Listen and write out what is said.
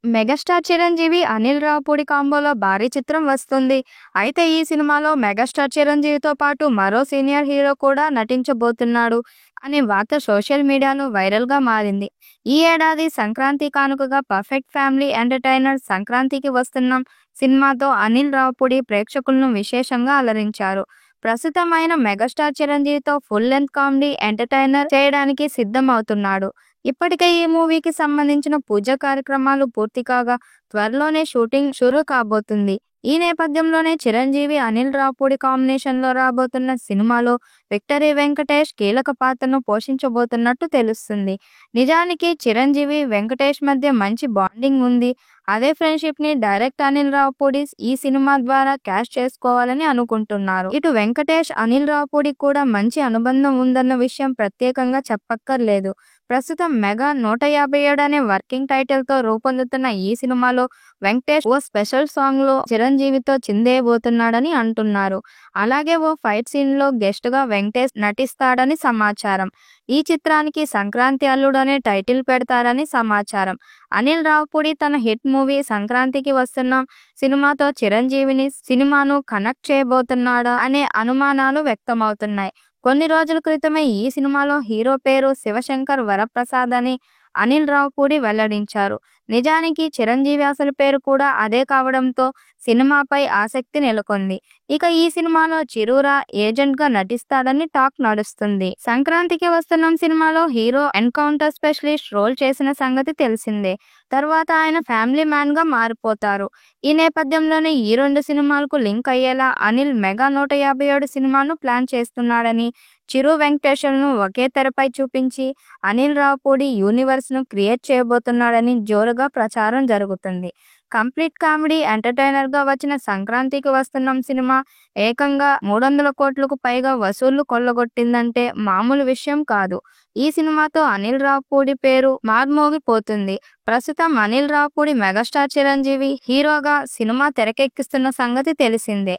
Megastar Chiranjeevi, Anil Ravipudi కాంబోలో భారీ చిత్రం వస్తుంది. అయితే ఈ సినిమాలో మెగాస్టార్ చిరంజీవితో పాటు మరో సీనియర్ హీరో కూడా నటించబోతున్నాడు అనే వార్త సోషల్ మీడియాలో వైరల్గా మారింది. ఈ ఏడాది సంక్రాంతి కానుకగా పర్ఫెక్ట్ ఫ్యామిలీ ఎంటర్టైనర్ సంక్రాంతికి వస్తున్నాం సినిమాతో అనిల్ రావిపూడి ప్రేక్షకులను విశేషంగా అలరించారు. ప్రస్తుతం ఆయన మెగాస్టార్ చిరంజీవితో ఫుల్ లెంత్ కామెడీ ఎంటర్టైనర్ చేయడానికి సిద్ధమవుతున్నాడు. ఇప్పటికే ఈ మూవీకి సంబంధించిన పూజ కార్యక్రమాలు పూర్తి కాగా త్వరలోనే షూటింగ్ షురూ కాబోతుంది. ఈ నేపథ్యంలోనే చిరంజీవి, అనిల్ రావిపూడి కాంబినేషన్లో రాబోతున్న సినిమాలో విక్టరీ వెంకటేష్ కీలక పాత్రను పోషించబోతున్నట్టు తెలుస్తుంది. నిజానికి చిరంజీవి, వెంకటేష్ మధ్య మంచి బాండింగ్ ఉంది. అదే ఫ్రెండ్షిప్ ని డైరెక్ట్ అనిల్ రావిపూడి ఈ సినిమా ద్వారా క్యాష్ చేసుకోవాలని అనుకుంటున్నారు. ఇటు వెంకటేష్, అనిల్ రావిపూడి కూడా మంచి అనుబంధం ఉందన్న విషయం ప్రత్యేకంగా చెప్పక్కర్లేదు. ప్రస్తుతం మెగా 157 అనే వర్కింగ్ టైటిల్ తో రూపొందుతున్న ఈ సినిమాలో వెంకటేష్ ఓ స్పెషల్ సాంగ్ లో చిరంజీవితో చిందేయబోతున్నాడని అంటున్నారు. అలాగే ఓ ఫైట్ సీన్ లో గెస్ట్ గా వెంకటేష్ నటిస్తాడని సమాచారం. ఈ చిత్రానికి సంక్రాంతి అల్లుడు అనే టైటిల్ పెడతారని సమాచారం. అనిల్ రావిపూడి తన హిట్ మూవీ సంక్రాంతికి వస్తున్నాం సినిమాతో చిరంజీవిని సినిమాను కనెక్ట్ చేయబోతున్నాడా అనే అనుమానాలు వ్యక్తమవుతున్నాయి. కొన్ని రోజుల క్రితమే ఈ సినిమాలో హీరో పేరు శివశంకర్ వరప్రసాద్ అని అనిల్ రావిపూడి వెల్లడించారు. నిజానికి చిరంజీవి అసలు పేరు కూడా అదే కావడంతో సినిమాపై ఆసక్తి నెలకొంది. ఇక ఈ సినిమాలో చిరురా ఏజెంట్ గా నటిస్తాడని టాక్ నడుస్తుంది. సంక్రాంతికి వస్తున్నాం సినిమాలో హీరో ఎన్కౌంటర్ స్పెషలిస్ట్ రోల్ చేసిన సంగతి తెలిసిందే. తర్వాత ఆయన ఫ్యామిలీ మ్యాన్ గా మారిపోతారు. ఈ నేపథ్యంలోనే ఈ రెండు సినిమాలకు లింక్ అయ్యేలా అనిల్ మెగా 157 సినిమాను ప్లాన్ చేస్తున్నాడని, చిరు, వెంకటేశ్వర్లను ఒకే తెరపై చూపించి అనిల్ రావిపూడి యూనివర్స్ ను క్రియేట్ చేయబోతున్నాడని జోరుగా ప్రచారం జరుగుతుంది. కంప్లీట్ కామెడీ ఎంటర్టైనర్ గా వచ్చిన సంక్రాంతికి వస్తున్నాం సినిమా ఏకంగా 300 కోట్లకు పైగా వసూళ్లు కొల్లగొట్టిందంటే మామూలు విషయం కాదు. ఈ సినిమాతో అనిల్ రావిపూడి పేరు మార్మోగిపోతుంది. ప్రస్తుతం అనిల్ రావిపూడి మెగాస్టార్ చిరంజీవి హీరోగా సినిమా తెరకెక్కిస్తున్న సంగతి తెలిసిందే.